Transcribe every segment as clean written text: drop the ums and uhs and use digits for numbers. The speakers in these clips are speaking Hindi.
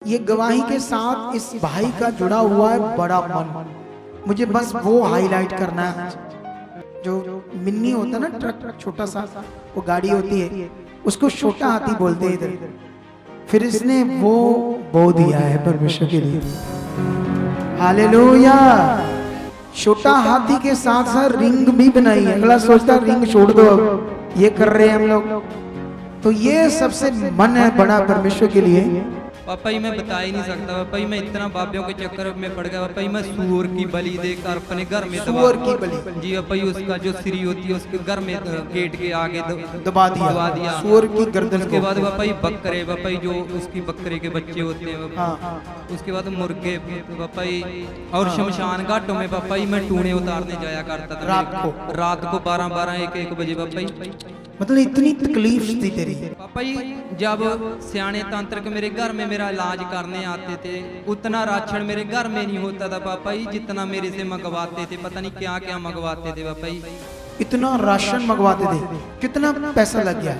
ये गवाही के साथ इस भाई का जुड़ा हुआ है बड़ा मन। मुझे बस वो हाईलाइट करना है। जो मिन्नी होता है ना, ट्रक छोटा सा, वो गाड़ी होती है, उसको छोटा हाथी बोलते हैं इधर। फिर इसने वो बो दिया है परमेश्वर के लिए। हालेलुया। छोटा हाथी के साथ साथ रिंग भी बनाई है। अगला सोचता रिंग छोड़ दो, अब ये कर रहे हैं हम लोग। तो ये सबसे मन है बड़ा परमेश्वर के लिए। पापा जी मैं बता ही नहीं सकता पापा जी, मैं इतना बाबियों के चक्कर में पड़ गया पापा जी। मैं सूअर की बलि देकर अपने घर में सूअर की बलि जी पापा जी, उसका जो सिरी होती है उसके घर में गेट के आगे दबा दिया सूअर की गर्दन। उसके बाद पापा जी बकरे, पापा जी जो उसकी बकरे के बच्चे होते हैं, हाँ। उसके बाद मुर्गे पापा जी, और शमशान घाटों में पापा जी मैं टूने उतारने जाया करता था रात को 12-12 1-1 बजे पापा जी। मतलब इतनी तकलीफ थी तेरी। पापा जी जब सियाने तांत्रिक मेरे घर में मेरा इलाज करने आते थे, उतना राशन मेरे घर में नहीं होता था पापा जी जितना मेरे से मंगवाते थे। पता नहीं क्या क्या मंगवाते थे पापा जी। इतना राशन मंगवाते थे, कितना पैसा लग गया?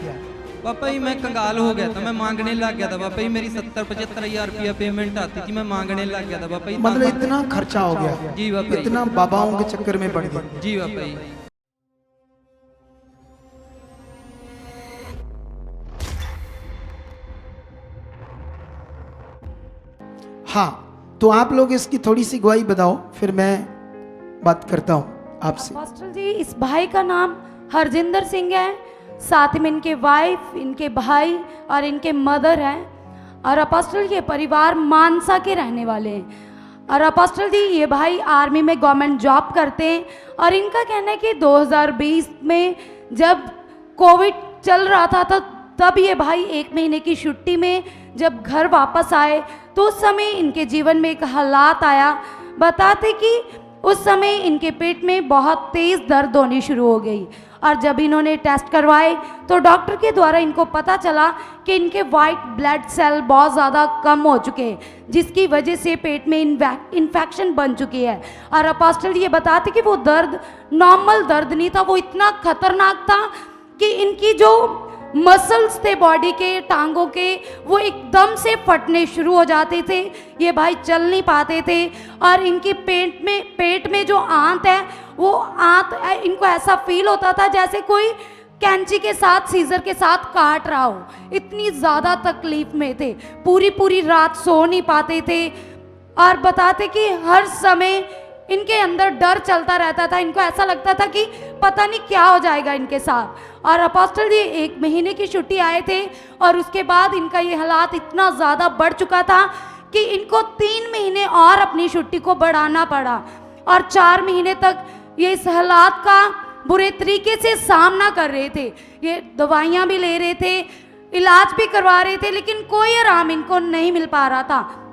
पापा जी मैं कंगाल हो गया था, मैं मांगने लग गया था पापा जी। मेरी 70-75 हजार रुपया पेमेंट आती थी, मैं मांगने लग गया था पापा जी। मतलब इतना खर्चा हो गया? जी पापा जी। इतना बाबाओं के चक्कर में पड़ गए? जी पापा जी। हाँ, तो आप लोग इसकी थोड़ी सी गवाही बताओ, फिर मैं बात करता हूँ आपसे। पास्टर जी इस भाई का नाम हरजिंदर सिंह है, साथ में इनके वाइफ, इनके भाई और इनके मदर हैं। और अपोस्टल ये परिवार मानसा के रहने वाले हैं। और अपोस्टल जी ये भाई आर्मी में गवर्नमेंट जॉब करते हैं। और इनका कहना है कि 2020 में जब कोविड चल रहा था तब ये भाई 1 महीने की छुट्टी में जब घर वापस आए तो उस समय इनके जीवन में एक हालात आया। बताते कि उस समय इनके पेट में बहुत तेज़ दर्द होनी शुरू हो गई। और जब इन्होंने टेस्ट करवाए तो डॉक्टर के द्वारा इनको पता चला कि इनके वाइट ब्लड सेल बहुत ज़्यादा कम हो चुके हैं, जिसकी वजह से पेट में इन्फेक्शन बन चुकी है। और अपोस्टल ये बताते कि वो दर्द नॉर्मल दर्द नहीं था, वो इतना खतरनाक था कि इनकी जो मसल्स थे बॉडी के, टांगों के, वो एकदम से फटने शुरू हो जाते थे। ये भाई चल नहीं पाते थे। और इनके पेट में जो आंत है, वो आंत इनको ऐसा फील होता था जैसे कोई कैंची के साथ, सीजर के साथ काट रहा हो। इतनी ज़्यादा तकलीफ में थे, पूरी रात सो नहीं पाते थे। और बताते कि हर समय इनके अंदर डर चलता रहता था। इनको ऐसा लगता था कि पता नहीं क्या हो जाएगा इनके साथ। और अपोस्टल जी 1 महीने की छुट्टी आए थे और उसके बाद इनका ये हालात इतना ज़्यादा बढ़ चुका था कि इनको 3 महीने और अपनी छुट्टी को बढ़ाना पड़ा। और 4 महीने तक ये इस हालात का बुरे तरीके से सामना कर रहे थे। ये दवाइयाँ भी ले रहे थे, इलाज भी करवा रहे थे, लेकिन कोई आराम इनको नहीं मिल पा रहा था।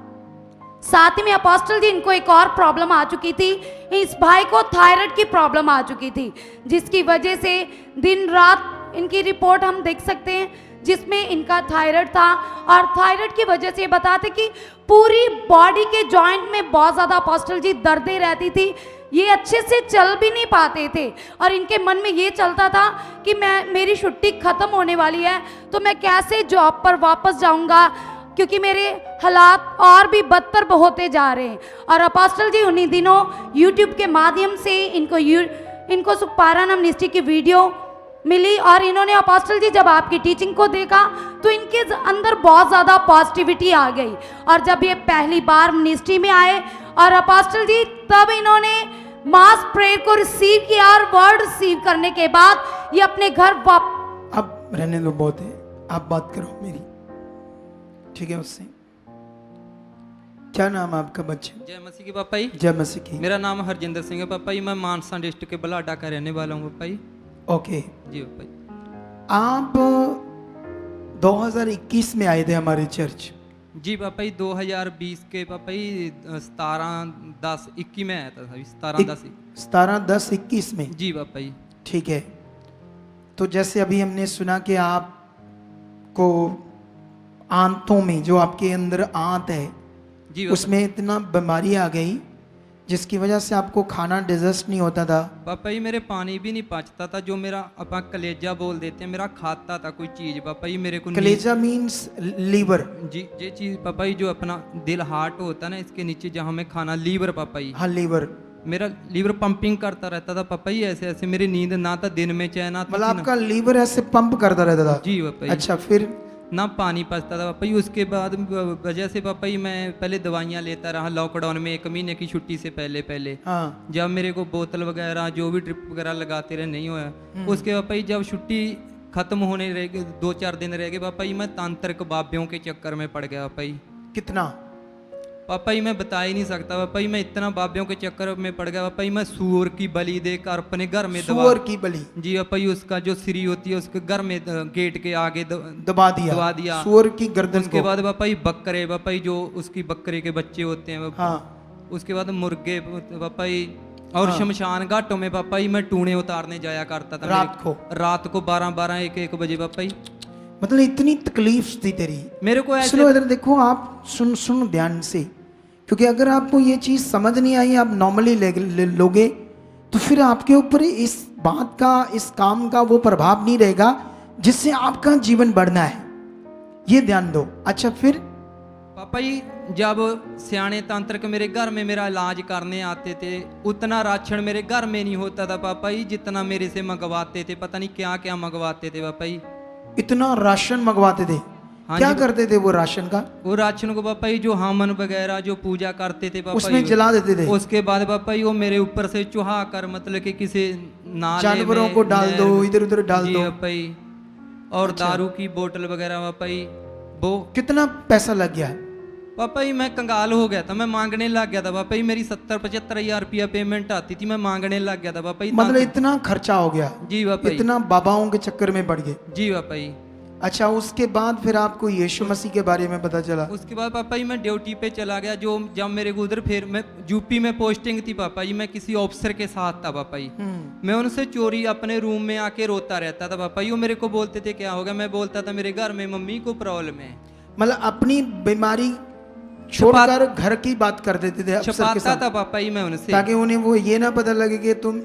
साथ ही में अपोस्टल जी इनको एक और प्रॉब्लम आ चुकी थी। इस भाई को थायराइड की प्रॉब्लम आ चुकी थी, जिसकी वजह से दिन रात इनकी रिपोर्ट हम देख सकते हैं, जिसमें इनका थायराइड था। और थायराइड की वजह से बताते कि पूरी बॉडी के जॉइंट में बहुत ज़्यादा अपोस्टल जी दर्दें रहती थी। ये अच्छे से चल भी नहीं पाते थे। और इनके मन में ये चलता था कि मेरी छुट्टी ख़त्म होने वाली है तो मैं कैसे जॉब पर वापस जाऊँगा, क्योंकि मेरे हालात और भी बदतर होते जा रहे हैं। और अपोस्टल जी उन्हीं दिनों यूट्यूब के माध्यम से इनको सुखपारा नाम मिनिस्ट्री की वीडियो मिली। और इन्होंने अपोस्टल जी जब आपकी टीचिंग को देखा तो इनके अंदर बहुत ज़्यादा पॉजिटिविटी आ गई। और जब ये पहली बार मिनिस्ट्री में आए और अपोस्टल जी तब इन्होंने मास प्रेयर को रिसीव किया। और वर्ड रिसीव करने के बाद ये अपने घर अब रहने दो, बहुत है, आप बात करो मेरी, ठीक है? उससे क्या नाम है आपका बच्चे? जय मसीह की पापा जी। जय मसीह की। मेरा नाम हरजिंदर सिंह है पापा जी, मैं मानसा डिस्ट्रिक्ट के बलाडा का रहने वाला हूँ पापा जी। ओके जी पापा जी। आप 2021 में आए थे हमारे चर्च? जी पापा जी 2020 के पापा जी 17-10-21 में आया था। 17-10-21 में? जी पापा जी। ठीक है। तो जैसे अभी हमने सुना कि आपको आंतों में, जो आपके अंदर आंत है, जी उसमें इतना बीमारी आ गई जिसकी वजह से आपको खाना डिजेस्ट नहीं होता था। पापा जी मेरे पानी भी नहीं पचता था, जो मेरा अपा कलेजा बोल देते हैं, मेरा खाता था कोई चीज पापा जी मेरे को कलेजा मीन्स लीवर। जी ये चीज पापा जी जो अपना दिल हार्ट होता है ना, इसके नीचे जहाँ में खाना लीवर पापा जी, हाँ लीवर। मेरा लीवर पंपिंग करता रहता था पापा जी, ऐसे ऐसे मेरी नींद ना था दिन में चैन आती मतलब थी ना। आपका लीवर ऐसे पंप करता रहता था। जी पापा जी। अच्छा फिर ना पानी पचता था पापा जी। उसके बाद वजह से पापा जी मैं पहले दवाइयाँ लेता रहा लॉकडाउन में, 1 महीने की छुट्टी से पहले पहले। हाँ जब मेरे को बोतल वगैरह जो भी ड्रिप वगैरह लगाते रहे नहीं होया, उसके पापा जी जब छुट्टी खत्म होने रह गई, 2-4 दिन रह गए पापा जी, मैं तांत्रिक बाबियों के चक्कर में पड़ गया पापा जी। कितना? पापा जी मैं बता ही नहीं सकता पापा जी, मैं इतना बाबियों के चक्कर में पड़ गया पापा जी। मैं सूअर की बलि देकर अपने घर में सूअर की बलि जी पापा जी, उसका जो सिरी होती है उसके घर में गेट के आगे दबा दिया सूअर की गर्दन उसके को। बाद पापा जी बकरे पापा जी जो उसकी बकरे के बच्चे होते हैं हाँ उसके बाद मुर्गे पापा जी, और शमशान घाटों में पापा जी मैं टूने उतारने जाया करता था रात को 12-12 1-1 बजे पापा जी। मतलब इतनी तकलीफ थी तेरी। मेरे को ऐसे सुनो इधर देखो, आप सुन ध्यान से, क्योंकि अगर आपको ये चीज समझ नहीं आई, आप नॉर्मली लोगे तो फिर आपके ऊपर इस बात का, इस काम का वो प्रभाव नहीं रहेगा जिससे आपका जीवन बढ़ना है, ये ध्यान दो। अच्छा फिर पापा जी जब सियाने तांत्रिक मेरे घर में मेरा इलाज करने आते थे, उतना राशन मेरे घर में नहीं होता था पापा जी जितना मेरे से मंगवाते थे। पता नहीं क्या क्या मंगवाते थे पापा जी। इतना राशन मंगवाते थे? हाँ क्या जी। करते थे वो राशन का? वो राशन को पापा जी जो हामन वगैरह जो पूजा करते थे पापा उसमें जी, जला देते थे। उसके बाद पापा जी वो मेरे ऊपर से चुहा कर मतलब कि किसी नाले जानवरों में, को डाल दो, नहर में। इधर उधर डाल जी दो। पापा जी, और दारू की बोतल वगैरह पापा जी वो। कितना पैसा लग गया? पापा जी मैं कंगाल हो गया था, मैं मांगने लग गया था पापा जी। मेरी 70-75 हजार रुपया पेमेंट आती थी, मैं मांगने लग गया था पापा जी। मतलब इतना खर्चा हो गया? जी पापा जी। इतना बाबाओं के चक्कर में पड़ गए? जी पापा जी। अच्छा उसके बाद फिर आपको यीशु मसीह के बारे में पता चला? उसके बाद पापा जी मैं ड्यूटी पे चला गया, जो जब मेरे को उधर फिर मैं यूपी में पोस्टिंग थी पापा जी, मैं किसी ऑफिसर के साथ था पापा जी। मैं उनसे चोरी अपने रूम में आके रोता रहता था पापा जी। वो मेरे को बोलते थे क्या होगा, मैं बोलता था मेरे घर में मम्मी को प्रॉब्लम है। मतलब अपनी बीमारी छोड़कर घर की बात कर देते थे अफसर के छुपाता साथ, था पापा जी मैं उनसे, ताकि उन्हें वो ये ना पता लगे कि तुम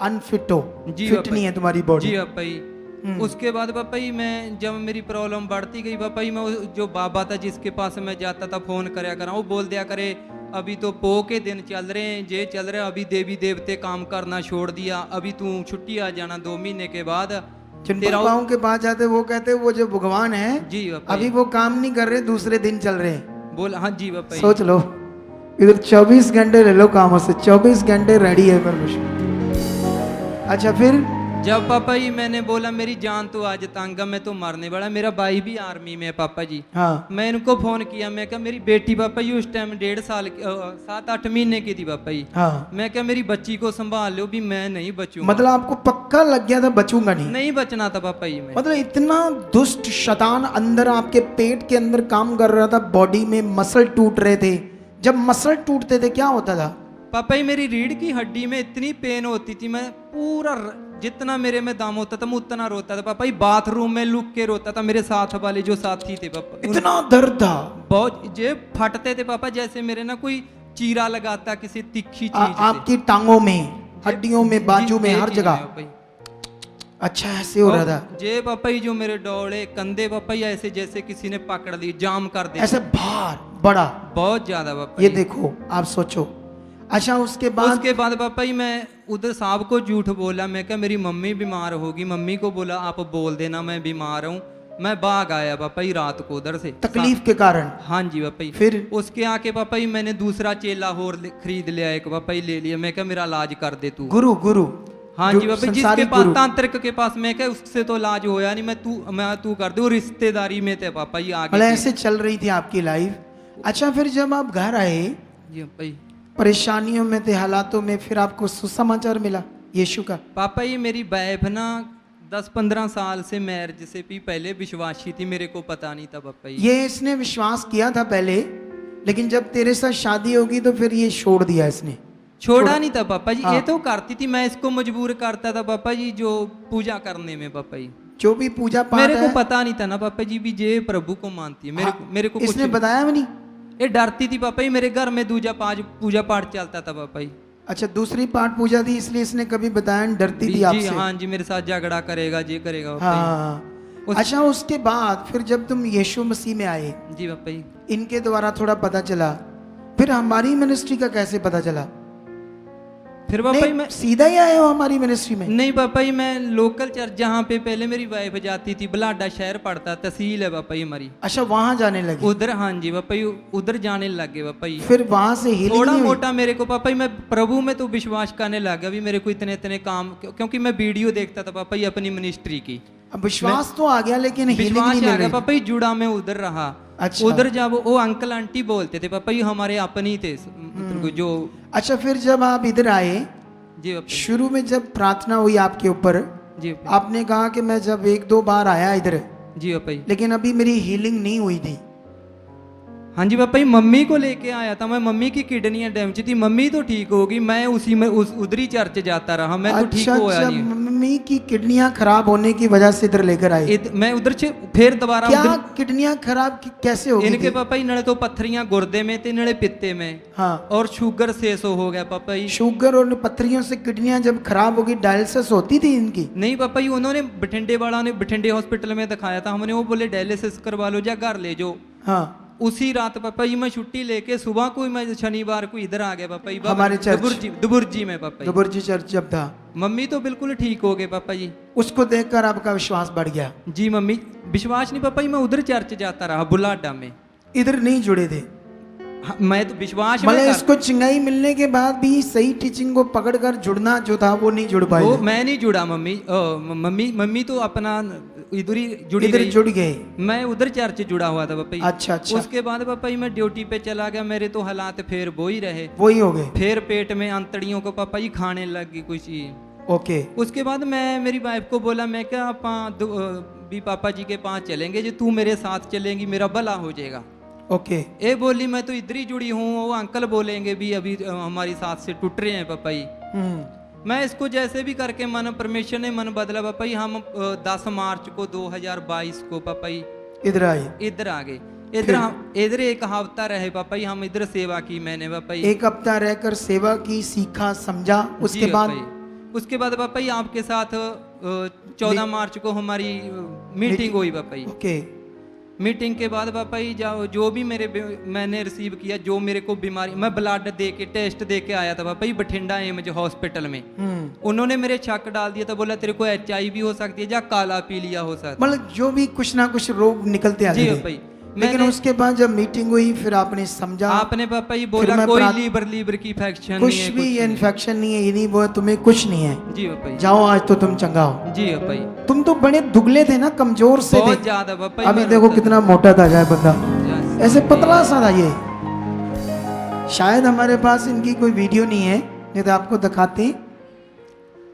अनफिट हो, जी फिट पापा नहीं है तुम्हारी बॉडी। जी पापा जी। उसके बाद पापा जी मैं जब मेरी प्रॉब्लम बढ़ती गई पापा जी, मैं जो बाबा था जिसके पास मैं जाता था फोन करया करा, वो बोल दिया करे अभी तो पो के दिन चल रहे हैं, ये चल रहे हैं, अभी देवी देवते काम करना छोड़ दिया, अभी तू छुट्टी आ जाना 2 महीने के बाद। जिन बाबाओं के पास जाते वो कहते वो जो भगवान है जी पापा अभी वो काम नहीं कर रहे, दूसरे दिन चल रहे हैं। बोल हाँ जी पापा जी। सोच लो, इधर 24 घंटे ले लो कामों से, 24 घंटे रेडी है परमेश्वर। अच्छा फिर जब पापा जी मैंने बोला मेरी जान तो आज तंग है, मैं तो मरने वाला, मेरा भाई भी आर्मी में है पापा जी। हाँ मैं इनको फोन किया, मैं क्या मेरी बेटी पापा जी उस टाइम 1.5 साल 7-8 महीने की थी पापा जी। हाँ, मैं क्या मेरी बच्ची को संभाल लो भी, मैं नहीं बचूंगा। मतलब आपको पक्का लग गया था बचूंगा नहीं? नहीं बचना था पापा जी मैं। मतलब इतना दुष्ट शैतान अंदर आपके पेट के अंदर काम कर रहा था, बॉडी में मसल टूट रहे थे। जब मसल टूटते थे क्या होता था? पापा जी मेरी रीढ़ की हड्डी में इतनी पेन होती थी, मैं पूरा जितना मेरे में दम होता था मैं उतना रोता था पापा जी। बाथरूम में लुक के रोता था, मेरे साथ वाले जो साथी थे पापा, इतना दर्द था? बहुत जे फटते थे पापा, जैसे मेरे ना कोई चीरा लगाता किसी तिखी चीज से। आपकी टांगों में, हड्डियों में, बाजू में, हर जगह? अच्छा ऐसे हो रहा था? जे पापा जी जो मेरे डोले कंधे पापा जी ऐसे जैसे किसी ने पकड़ ली, जाम कर दिया, ऐसे भार बड़ा बहुत ज्यादा पापा ये जी। देखो आप सोचो। अच्छा उसके बाद पापा जी मैं उधर साहब को झूठ बोला, मैं क्या मेरी मम्मी बीमार होगी, मम्मी को बोला आप बोल देना मैं बीमार हूँ। मैं भाग आया पापा जी रात को उधर से तकलीफ के कारण। हाँ जी पापा जी। फिर उसके आके पापा जी मैंने दूसरा चेला और खरीद लिया एक पापा जी, ले लिया। मैं क्या मेरा इलाज कर दे तू। गुरु हाँ जो जी पापा जी, जिसके संसारिक पास गुरु। तांत्रिक के पास मैं क्या उससे तो इलाज होया नहीं, मैं तू कर दे। रिश्तेदारी में थे पापा जी आगे मतलब ऐसे चल रही थी आपकी लाइफ। अच्छा फिर जब आप घर आए, जी पापा जी, परेशानियों में थे, हालातों में, फिर आपको सुसमाचार मिला यीशु का। पापा जी मेरी वाइफ ना 10-15 साल से मैरिज से भी पहले विश्वासी थी, मेरे को पता नहीं था पापा जी। ये इसने विश्वास किया था पहले, लेकिन जब तेरे साथ शादी होगी तो फिर ये छोड़ दिया इसने। छोड़ा नहीं था पापा जी। हाँ। ये तो करती थी, मैं इसको मजबूर करता था पापा जी जो पूजा करने में पापा जी। जो भी पूजा पाठ मेरे को है, पता नहीं था ना पापा जी भी जे प्रभु को मानती है, मेरे को इसने कुछ बताया भी नहीं? ये डरती थी पापा जी, मेरे घर में दूजा पूजा पाठ चलता था पापा जी। अच्छा, दूसरी पाठ पूजा थी इसलिए इसने कभी बताया नहीं, डरती थी जी आपसे। हाँ जी, मेरे साथ झगड़ा करेगा, ये करेगा पापा जी। हाँ। अच्छा, उसके बाद फिर जब तुम यीशु मसीह में आए, जी पापा जी। इनके द्वारा थोड़ा पता चला, फिर हमारी मिनिस्ट्री का कैसे पता चला? फिर पापा जी नहीं, मैं सीधा ही आए हो हमारी मिनिस्ट्री में? नहीं पापा जी, मैं लोकल चर्च जहाँ पे पहले मेरी वाइफ जाती थी, बलाडा शहर पड़ता, तहसील है पापा जी हमारी, अच्छा, वहां जाने लगे? उधर। हाँ जी पापा जी, उधर जाने लग गए पापा जी। फिर वहां से हीलिंग थोड़ा नहीं हुई? मोटा मेरे को पापा जी, मैं प्रभु में तो विश्वास करने लग गया, अभी मेरे को इतने इतने काम, क्योंकि मैं वीडियो देखता था पापा जी अपनी मिनिस्ट्री की। अब विश्वास तो आ गया लेकिन हीलिंग विश्वास नहीं आ मिल गया रही। पापा जी, जुड़ा मैं उधर रहा। अच्छा। उधर जब वो अंकल आंटी बोलते थे पापा जी, हमारे अपने ही थे, मतलब जो। अच्छा, फिर जब आप इधर आए, जी पापा जी। शुरू में जब प्रार्थना हुई आपके ऊपर, जी पापा जी। आपने कहा कि मैं जब 1-2 बार आया इधर, जी पापा जी। लेकिन अभी मेरी हीलिंग नहीं हुई थी। हाँ जी पापा जी, मम्मी को लेके आया था मैं, मम्मी की किडनियां डैमेज थी, मम्मी तो ठीक होगी, मैं उसी में उधरी चर्च जाता रहा, मैं तो ठीक अच्छा होया अच्छा, नहीं। मम्मी की किडनियां खराब होने की वजह से इधर लेकर आए? मैं उधर से फिर दोबारा क्या उधर, किडनियां खराब कैसे हो गई इनके थी? पापा जी नड़े तो पत्थरियां गुर्दे में थे, नड़े पित्ते में, हाँ, और शुगर 600 हो गया पापा जी। शुगर और पत्थरियों से किडनियां जब खराब होगी, डायलिसिस होती थी इनकी? नहीं पापा जी, उन्होंने बठिंडे वाला ने बठिंडे हॉस्पिटल में दिखाया था हमने, वो बोले डायलिसिस करवा लो, जा घर ले जाओ। हाँ, उसी रात पापा जी मैं छुट्टी लेके सुबह को ही मैं शनिवार को इधर आ गया पापा जी, हमारे चर्च? दुबुर्जी में पापा जी। दुबुर्जी चर्च जब था, मम्मी तो बिल्कुल ठीक हो गए पापा जी। उसको देखकर आपका विश्वास बढ़ गया? जी मम्मी, विश्वास नहीं पापा जी, मैं उधर चर्च जाता रहा बुलाडा में। इधर नहीं जुड़े थे? हाँ, मैं तो विश्वास में मतलब इसको चिंगाई मिलने के बाद भी सही टीचिंग को पकड़कर जुड़ना जो था वो नहीं जुड़ पाए? वो मैं नहीं जुड़ा मम्मी, मम्मी तो अपना इधर ही जुड़ी इधर रही। जुड़ गए? मैं उधर चर्च जुड़ा हुआ था पापा जी। अच्छा अच्छा, उसके बाद पापा जी मैं ड्यूटी पे चला गया, मेरे तो हालात फिर वो ही रहे, वही हो गए? फिर पेट में अंतड़ियों को पापा जी खाने लग गई कुछ चीज। ओके। उसके बाद मैं मेरी वाइफ को बोला, मैं क्या भी पापा जी के पास चलेंगे, जो तू मेरे साथ चलेंगी मेरा भला हो जाएगा। ओके। ये बोली मैं तो इधर ही जुड़ी हूँ, वो अंकल बोलेंगे भी अभी हमारी साथ से टूट रहे हैं पापा जी। मैं इसको जैसे भी करके मन, परमेश्वर ने मन बदला पापा जी। हम 10 मार्च को 2022 को पापा जी इधर आए? इधर आ गए। इधर एक हफ्ता रहे पापा जी, हम इधर सेवा की मैंने पापा जी। एक हफ्ता रहकर सेवा की, सीखा, समझा। उसके जी बाद? पापा जी। उसके बाद पापा जी आपके साथ 14 मार्च को हमारी मीटिंग हुई पापा जी। ओके। मीटिंग के बाद पापा जी जो भी मैंने रिसीव किया, जो मेरे को बीमारी, मैं ब्लड दे के टेस्ट दे के आया था पापा जी बठिंडा एम्स हॉस्पिटल में। उन्होंने मेरे शक डाल दिया था, बोला तेरे को HIV हो सकती है या काला पीलिया हो सकता है, मतलब जो भी कुछ ना कुछ रोग निकलते आते जी थे। पापा जी। लेकिन उसके बाद जब मीटिंग हुई फिर आपने समझा? आपने पापा जी बोला कोई लीवर की इन्फेक्शन कुछ नहीं है, भी इन्फेक्शन नहीं है, ये नहीं, वो तुम्हें कुछ नहीं है, जी पापा जी। जाओ आज तो तुम चंगा हो। जी पापा जी। तुम तो बड़े दुबले थे ना, कमजोर से बहुत थे। ज्यादा पापा जी। अभी देखो कितना मोटा था जाए बंदा, ऐसे पतला सा था ये। शायद हमारे पास इनकी कोई वीडियो नहीं है, नहीं तो आपको दिखाते।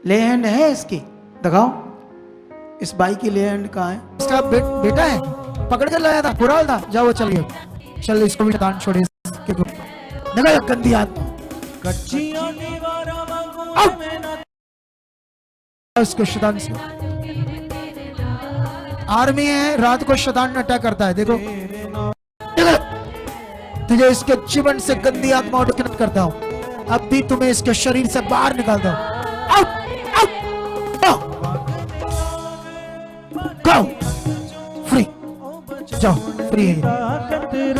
ले हैंड है इसकी, दिखाओ। इस बाई की ले हैंड कहाँ है? इसका बेटा है, पकड़ कर लाया था, बुरा था। जाओ चल गया, चल इसको भी दान छोड़े इसके को। देखा गंदी आत्मा, इसको शैतान से आर्मी है, रात को शैतान अटैक करता है। देखो तुझे इसके जीवन से गंदी आत्मा डिस्कनेक्ट करता हूं, अब भी तुम्हें इसके शरीर से बाहर निकालता हूं। फ्री, जाओ, फ्री है।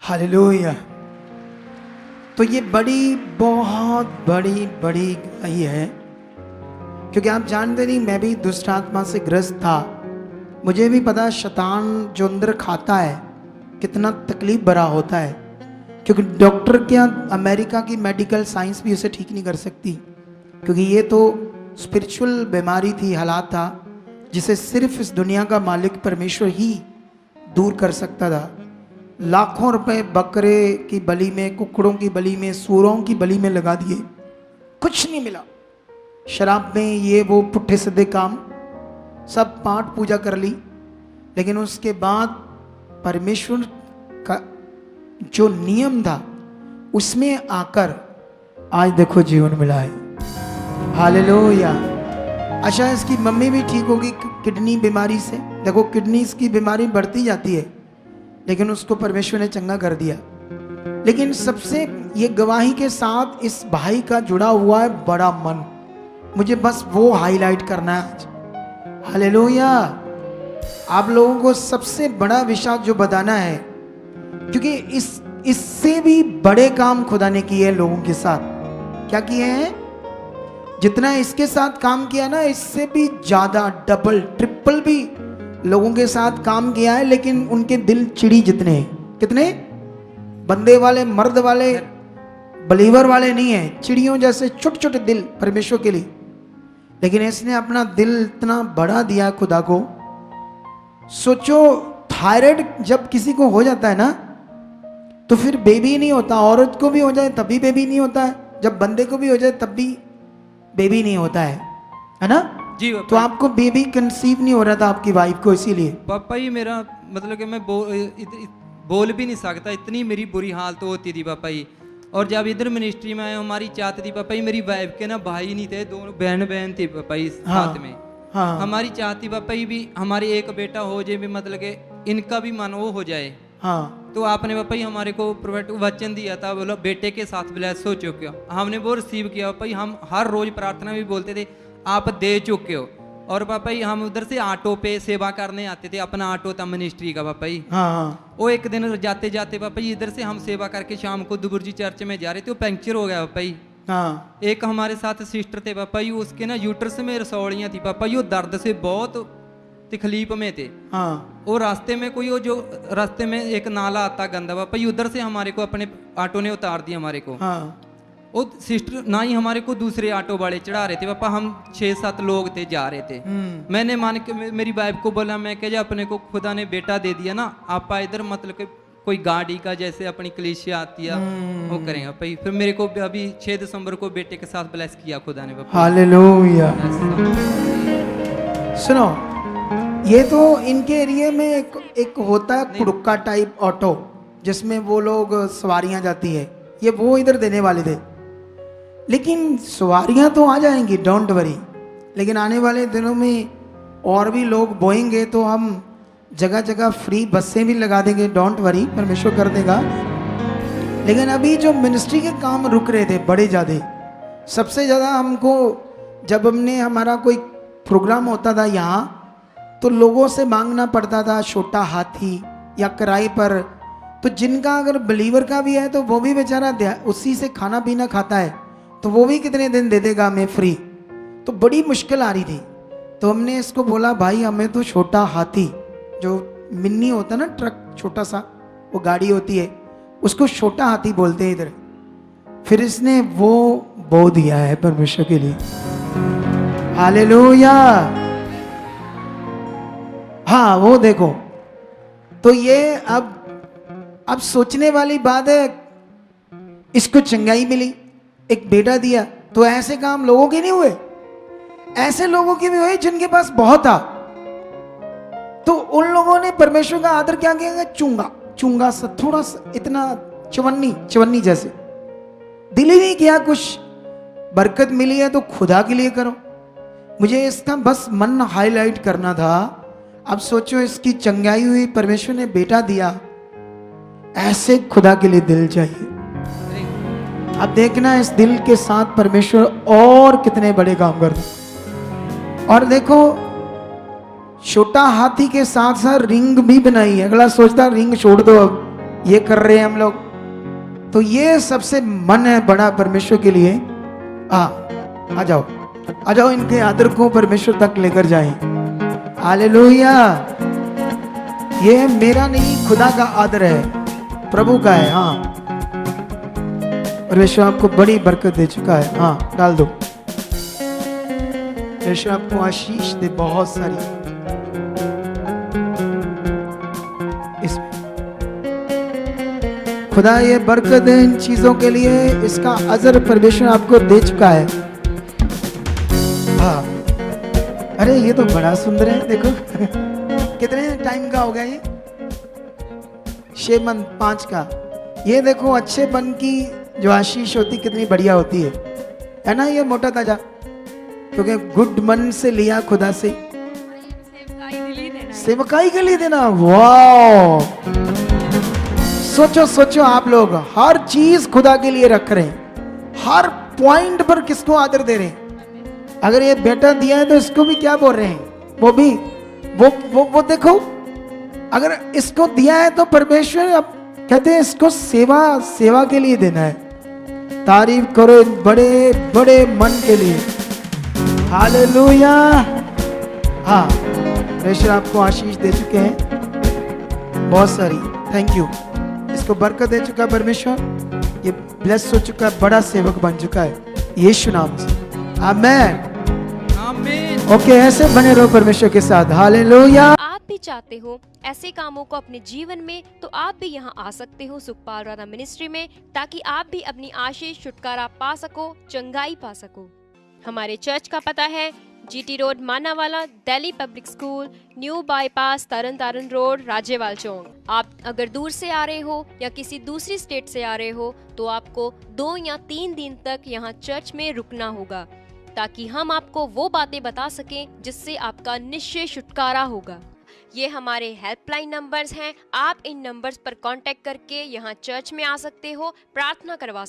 हालेलुया। तो ये बहुत बड़ी ये है, क्योंकि आप जानते नहीं, मैं भी दुष्ट आत्मा से ग्रस्त था। मुझे भी पता शैतान जो अंदर खाता है कितना तकलीफ भरा होता है, क्योंकि डॉक्टर क्या, अमेरिका की मेडिकल साइंस भी उसे ठीक नहीं कर सकती, क्योंकि ये तो स्पिरिचुअल बीमारी थी, हालात था जिसे सिर्फ इस दुनिया का मालिक परमेश्वर ही दूर कर सकता था। लाखों रुपए बकरे की बलि में, कुकड़ों की बलि में, सूरों की बलि में लगा दिए, कुछ नहीं मिला। शराब में ये वो पुट्ठे सीधे काम, सब पाठ पूजा कर ली, लेकिन उसके बाद परमेश्वर का जो नियम था उसमें आकर आज देखो जीवन मिला है। हालेलुया। अच्छा, इसकी मम्मी भी ठीक होगी किडनी बीमारी से। देखो किडनी की बीमारी बढ़ती जाती है, लेकिन उसको परमेश्वर ने चंगा कर दिया। लेकिन सबसे ये गवाही के साथ इस भाई का जुड़ा हुआ है बड़ा मन। मुझे बस वो हाईलाइट करना है आज। हालेलुया। आप लोगों को सबसे बड़ा विषय जो बताना है, क्योंकि इससे भी बड़े काम खुदा ने किए हैं लोगों के साथ। क्या किए हैं? जितना इसके साथ काम किया ना, इससे भी ज्यादा डबल ट्रिपल भी लोगों के साथ काम किया है। लेकिन उनके दिल चिड़ी जितने हैं, कितने बंदे वाले, मर्द वाले, बलीवर वाले नहीं है, चिड़ियों जैसे छोटे छोटे दिल परमेश्वर के लिए। लेकिन इसने अपना दिल इतना बड़ा दिया खुदा को। सोचो, थायराइड जब किसी को हो जाता है ना, तो फिर बेबी नहीं होता। औरत को भी हो जाए तब भी बेबी नहीं होता है, जब बंदे को भी हो जाए तब भी बेबी नहीं होता है ना? जी तो पापा। आपको बेबी कंसीव नहीं हो रहा था आपकी वाइफ को, इसीलिए। पापा जी मेरा मतलब कि मैं बोल भी नहीं सकता, इतनी मेरी बुरी हालत होती थी पापा जी। और जब इधर मिनिस्ट्री में आए, हमारी चाहत थी पापा जी, मेरी वाइफ के ना भाई नहीं थे, दोनों बहन थे पापा जी साथ में। हाँ। हमारी चाहती पापा जी भी हमारे एक बेटा हो जाए, भी मतलब कि इनका भी मन वो हो जाए। हाँ। तो आपने पापा जी हमारे को वचन दिया था, बोलो बेटे के साथ ब्लेस हो चुके हो। हमने वो रिसीव किया पापा जी। हम हर रोज प्रार्थना भी बोलते थे आप दे चुके हो। और पापा जी हम उधर से ऑटो पे सेवा करने आते थे, अपना ऑटो था मिनिस्ट्री का पापा जी। हाँ। वो एक दिन जाते जाते पापा जी इधर से हम सेवा करके शाम को दुबुर्जी चर्च में जा रहे थे, वो पंक्चर हो गया पापा जी। हाँ। एक हमारे साथ सिस्टर थे पापा जी, उसके ना यूट्रस में रसौड़ियाँ थी पापा जी, वो दर्द से बहुत तकलीफ में थे। हाँ। वो रास्ते में कोई वो जो रास्ते में एक नाला आता गंदा पापा जी, उधर से हमारे को अपने ऑटो ने उतार दिया हमारे को। हाँ। वो सिस्टर ना ही हमारे को दूसरे ऑटो वाले चढ़ा रहे थे पापा, हम 6-7 लोग थे जा रहे थे। मैंने मान के मेरी वाइफ को बोला, मैं कह अपने को खुदा ने बेटा दे दिया ना, आप इधर मतलब कि कोई गाड़ी का जैसे अपनी कलीसिया आती है वो करेंगे पापा। फिर मेरे को अभी 6 दिसंबर को बेटे के साथ ब्लेस किया खुदा ने पापा। हालेलुया। सुनो, ये तो इनके एरिया में एक होता है कुड़ुक्का टाइप ऑटो, जिसमें वो लोग सवारियां जाती है, ये वो इधर देने वाले थे। लेकिन सवारियां तो आ जाएंगी, डोंट वरी। लेकिन आने वाले दिनों में और भी लोग बोएंगे तो हम जगह जगह फ्री बसें भी लगा देंगे, डोंट वरी, परमेश्वर कर देगा। लेकिन अभी जो मिनिस्ट्री के काम रुक रहे थे बड़े ज़्यादा, सबसे ज़्यादा हमको जब हमारा कोई प्रोग्राम होता था यहाँ, तो लोगों से मांगना पड़ता था छोटा हाथी या किराए पर। तो जिनका अगर बिलीवर का भी है तो वो भी बेचारा उसी से खाना पीना खाता है, तो वो भी कितने दिन दे देगा हमें फ्री। तो बड़ी मुश्किल आ रही थी। तो हमने इसको बोला, भाई हमें तो छोटा हाथी, जो मिन्नी होता ना, ट्रक छोटा सा, वो गाड़ी होती है, उसको छोटा हाथी बोलते हैं इधर। फिर इसने वो बो दिया है परमेश्वर के लिए। हालेलुया। हाँ, वो देखो। तो ये अब सोचने वाली बात है, इसको चंगाई मिली, एक बेटा दिया, तो ऐसे काम लोगों के नहीं हुए, ऐसे लोगों के भी हुए जिनके पास बहुत था। तो उन लोगों ने परमेश्वर का आदर क्या किया? चुंगा सा, थोड़ा सा, इतना चवन्नी जैसे, दिल ही नहीं किया कुछ। बरकत मिली है तो खुदा के लिए करो। मुझे इसका बस मन हाईलाइट करना था। अब सोचो, इसकी चंगाई हुई, परमेश्वर ने बेटा दिया, ऐसे खुदा के लिए दिल चाहिए। अब देखना इस दिल के साथ परमेश्वर और कितने बड़े काम करते। और देखो, छोटा हाथी के साथ साथ रिंग भी बनाई है। अगला सोचता रिंग छोड़ दो, अब ये कर रहे हैं हम लोग। तो ये सबसे मन है बड़ा परमेश्वर के लिए। आ जाओ इनके आदर को परमेश्वर तक लेकर जाएं। हालेलुया। ये मेरा नहीं, खुदा का आदर है, प्रभु का है। हाँ, परमेश्वर आपको बड़ी बरकत दे चुका है। हाँ, डाल दो। परमेश्वर आपको आशीष दे बहुत सारी इसमें। खुदा ये बरकत है इन चीजों के लिए, इसका अजर परमेश्वर आपको दे चुका है। हाँ, अरे ये तो बड़ा सुंदर है, देखो कितने टाइम का हो गया ये? 6 मंथ 5 का। ये देखो अच्छे बन की जो आशीष होती कितनी बढ़िया होती है ना? ये मोटा ताजा, क्योंकि गुड मन से लिया खुदा से, सेवकाई के लिए देना। वाह, सोचो सोचो, आप लोग हर चीज खुदा के लिए रख रहे हैं, हर पॉइंट पर किसको आदर दे रहे हैं। अगर ये बेटा दिया है तो इसको भी क्या बोल रहे हैं, वो भी वो देखो, अगर इसको दिया है तो परमेश्वर अब कहते हैं इसको सेवा के लिए देना है। तारीफ करो इन बड़े बड़े मन के लिए। हालेलुया। हाँ, परमेश्वर आपको आशीष दे चुके हैं बहुत सारी, थैंक यू। इसको बरकत दे चुका परमेश्वर, ये ब्लेस हो चुका है, बड़ा सेवक बन चुका है यीशु नाम से। आमेन। ओके, ऐसे बने रहो परमेश्वर के साथ। हालेलुया। आप भी चाहते हो ऐसे कामों को अपने जीवन में, तो आप भी यहाँ आ सकते हो सुखपाल राणा मिनिस्ट्री में, ताकि आप भी अपनी आशीष छुटकारा पा सको, चंगाई पा सको। हमारे चर्च का पता है GT road Manawala, Delhi public school, new bypass, Tarn Taran road, Rajyawal Chowk. आप अगर दूर से आ रहे हो या किसी दूसरी स्टेट से आ रहे हो तो आपको 2 या 3 दिन तक यहाँ चर्च में रुकना होगा, ताकि हम आपको वो बातें बता सकें जिससे आपका निश्चय छुटकारा होगा। ये हमारे हेल्पलाइन नंबर्स हैं, आप इन नंबर्स पर कांटेक्ट करके यहाँ चर्च में आ सकते हो, प्रार्थना करवा